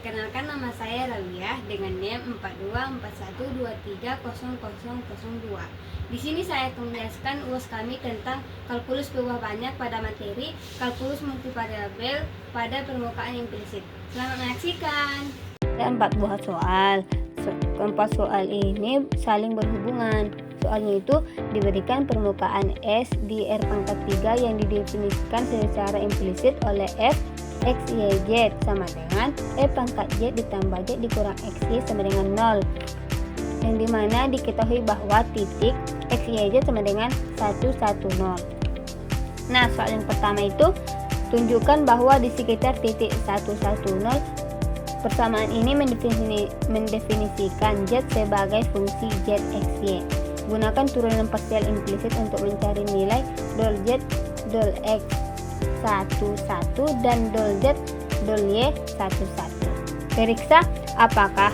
Perkenalkan, nama saya Raliah dengan NIM 4241230002. Di sini saya akan menjelaskan UAS kami tentang kalkulus perubahan banyak pada materi kalkulus multivariabel pada permukaan implisit. Selamat menyaksikan. Ada 4 buah soal. Keempat soal ini saling berhubungan. Soalnya itu diberikan permukaan S di R pangkat 3 yang didefinisikan secara implisit oleh F X, Y, Z sama dengan E pangkat Z ditambah Z dikurang X, Y sama dengan 0, yang dimana diketahui bahwa titik X, Y, Z sama dengan 1, 1, 0. Nah, soal yang pertama itu tunjukkan bahwa di sekitar titik 1, 1, 0 persamaan ini mendefinisikan Z sebagai fungsi Z, X, Y. Gunakan turunan parsial implisit untuk mencari nilai del Z, del X 1, 1 dan del Z, del Y 1, 1. Periksa apakah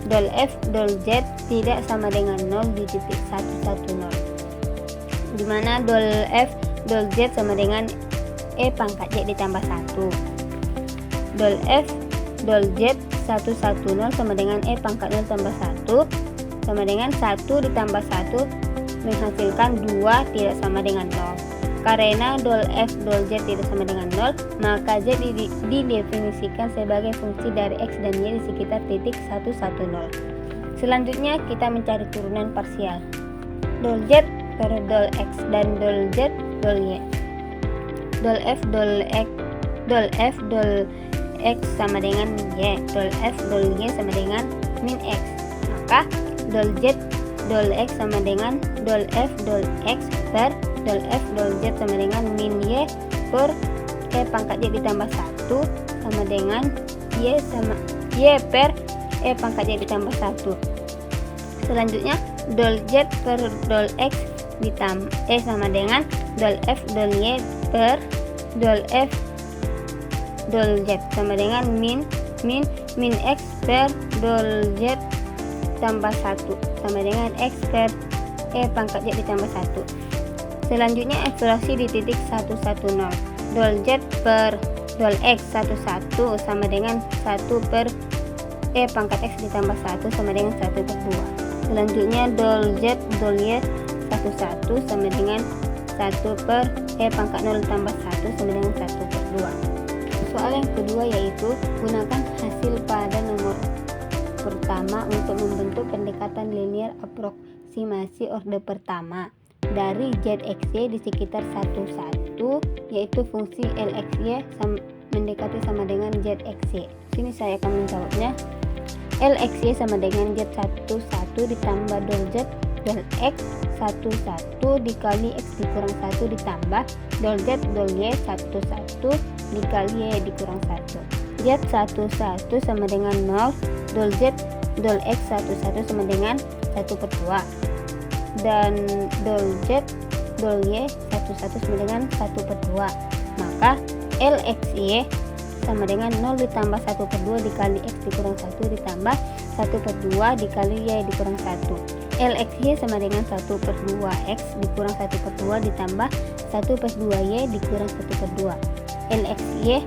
del F, del Z tidak sama dengan 0 di titik 1, 1, 0. Di mana del F, del Z sama dengan E pangkat Z ditambah 1. Del F, del Z 1, 1, 0 sama dengan E pangkat 0 tambah 1 sama dengan 1 ditambah 1 menghasilkan 2 tidak sama dengan 0. Karena del F, del Z tidak sama dengan 0, maka Z didefinisikan sebagai fungsi dari X dan Y di sekitar titik 1, 1, 0. Selanjutnya kita mencari turunan parsial. Del Z per del X dan del Z, del Y. Del F, del X sama dengan Y. Del F, del Y sama dengan min X. Maka del Z, del X sama dengan del F, del X per del F, del Z sama dengan min Y per E pangkat Z ditambah 1 sama dengan Y per E pangkat Z ditambah 1. Selanjutnya del Z per del X ditambah E sama dengan del F, del Y per del F, del Z sama dengan min X per del Z tambah 1 sama dengan X per E pangkat Z ditambah 1. Selanjutnya eksplorasi di titik 1, 1, 0. Del Z per del X 1, 1 sama dengan 1 per E pangkat X ditambah 1 sama dengan 1 per 2. Selanjutnya del Z, del Y 1, 1 sama dengan 1 per E pangkat 0 tambah 1 sama dengan 1 per 2. Soal yang kedua yaitu gunakan hasil pada nomor pertama untuk membentuk pendekatan linear aproksimasi orde pertama dari ZXY di sekitar 1, 1, yaitu fungsi LXY mendekati sama dengan ZXY. Sini saya akan menjawabnya. LXY sama dengan Z1, 1 ditambah del Z, del X 1, 1 dikali X dikurang 1 ditambah del Z, del Y 1, 1 dikali Y dikurang 1. Z1, 1 sama dengan 0, del Z, del X 1, 1 sama dengan 1 per 2. Dan del Z, del Y 1, 1 sama dengan 1 per 2. Maka LXY sama dengan 0 ditambah 1 per 2 dikali X dikurang 1 ditambah 1 per 2 dikali Y dikurang 1. LXY sama dengan 1 per 2 X dikurang 1 per 2 ditambah 1 per 2 Y dikurang 1 per 2. LXY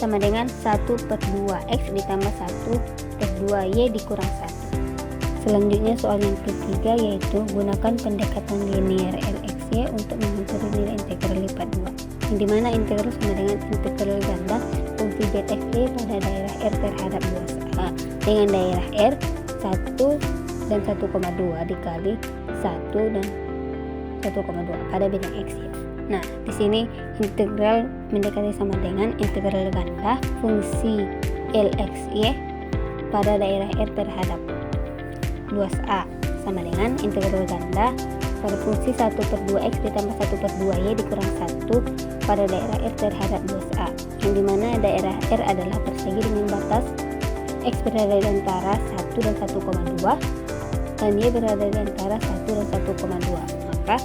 sama dengan 1 per 2 X ditambah 1 per 2 Y dikurang 1. Selanjutnya soal yang ketiga yaitu gunakan pendekatan linear LXY untuk menghancurkan nilai integral lipat 2, yang dimana integral sama dengan integral ganda fungsi ZXY pada daerah R terhadap 2A dengan daerah R 1 dan 1,2 dikali 1 dan 1,2 pada bidang X ya. Nah, di sini integral mendekati sama dengan integral ganda fungsi LXY pada daerah R terhadap 2A sama dengan integral ganda pada fungsi 1 per 2X ditambah 1 per 2Y dikurang 1 pada daerah R terhadap 2A, yang dimana daerah R adalah persegi dengan batas X berada di antara 1 dan 1,2 dan Y berada di antara 1 dan 1,2. Maka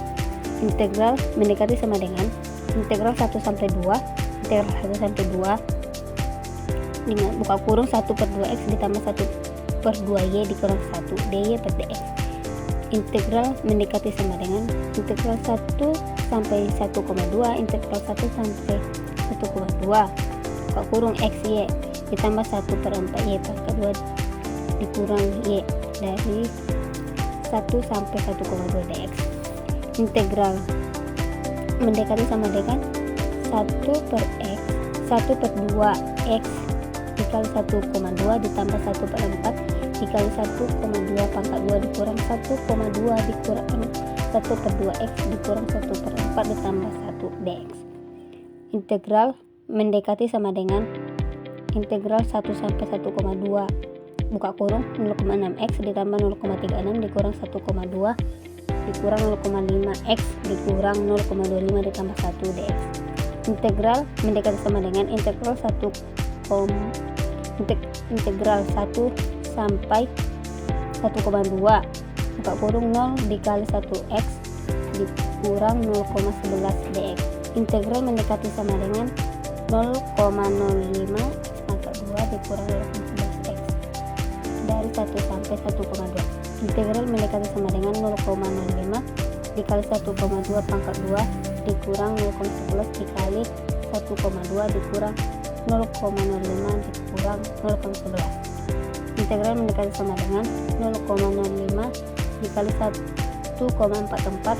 integral mendekati sama dengan integral 1 sampai 2, integral 1 sampai 2 dengan buka kurung 1 per 2X ditambah 1 per 2Y dikurang 1 dy per dx. Integral mendekati sama dengan integral 1 sampai 1,2, integral 1 sampai 1,2 buka kurung xy ditambah 1/4 Y pangkat 2 dikurang Y dari 1 sampai 1,2 dx. Integral mendekati sama dengan 1/2 x dikali 1,2 ditambah 1/4 dikali 1,2 pangkat 2 dikurang 1,2 dikurang 1/2 x dikurang 1/4 ditambah 1 dx. Integral mendekati sama dengan integral 1 sampai 1,2 buka kurung 0,6 x ditambah 0,36 dikurang 1,2 dikurang 0,5 x dikurang 0,25 ditambah 1 dx. Integral mendekati sama dengan integral 1 sampai 1,2 buka kurung 0 dikali 1x dikurang 0,11 dx. Integral mendekati sama dengan 0,05 x pangkat 2 dikurang 0,11 x dari 1 sampai 1,2. Integral mendekati sama dengan 0,05 dikali 1,2 pangkat 2 dikurang 0,11 dikali 1,2 dikurang 0,05 dikurang 0,11. Integral mendekati sama dengan 0,05 dikali 1,44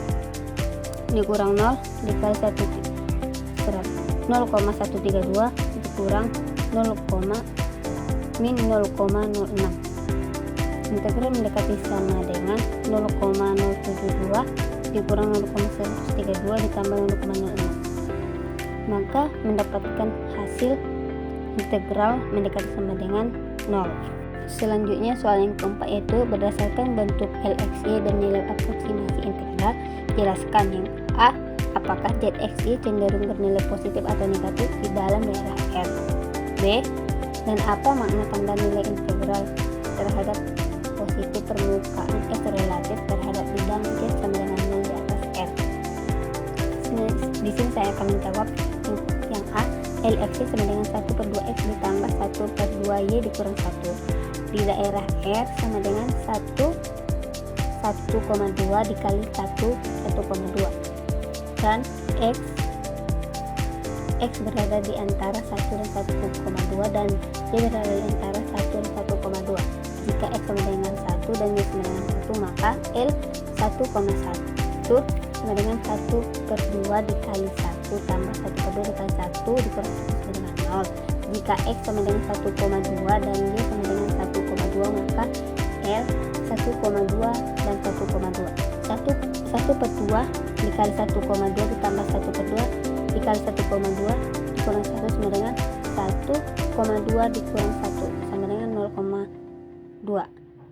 dikurang 0 dikali 0,132 dikurang 0,06. Integral mendekati sama dengan 0,072 dikurang 0,132 ditambah 0,06. Maka mendapatkan hasil integral mendekati sama dengan 0. Selanjutnya soal yang keempat, yaitu berdasarkan bentuk LXY dan nilai aproksimasi integral, jelaskan. Yang A, apakah ZXY cenderung bernilai positif atau negatif di dalam daerah R. B, dan apa makna tanda nilai integral terhadap positif permukaan S relatif terhadap bidang Z sama dengan 0 di atas R. Di sini saya akan menjawab yang A, LXY sama dengan 1/2x ditambah 1/2y dikurang 1. Di daerah R sama dengan 1,2 dikali 1,2. Dan X berada di antara 1 dan 1,2 dan Y berada di antara 1 dan 1,2. Jika X sama dengan 1 dan Y sama dengan 1, maka L 1,1 sama dengan 1/2 dikali 1 tambah 1/2 dikali 1 dikurang 1 sama dengan 0. Jika X sama dengan 1,2 dan Y sama dengan 1,2, maka L 1,2 dan 1,2. 1/2 dikali 1,2 ditambah 1/2 dikali 1,2 dikurang 1 sama dengan 1,2 dikurang 1 sama dengan 0,2.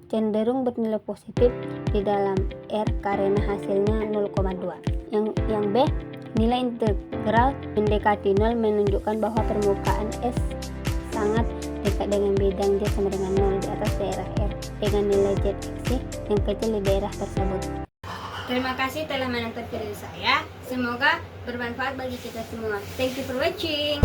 Cenderung bernilai positif di dalam R karena hasilnya 0,2. Yang B, nilai integral mendekati 0 menunjukkan bahwa permukaan S sangat dekat dengan bidang Z sama dengan 0 di atas daerah R dengan nilai ZXY yang kecil di daerah tersebut. Terima kasih telah menonton video saya. Semoga bermanfaat bagi kita semua. Thank you for watching.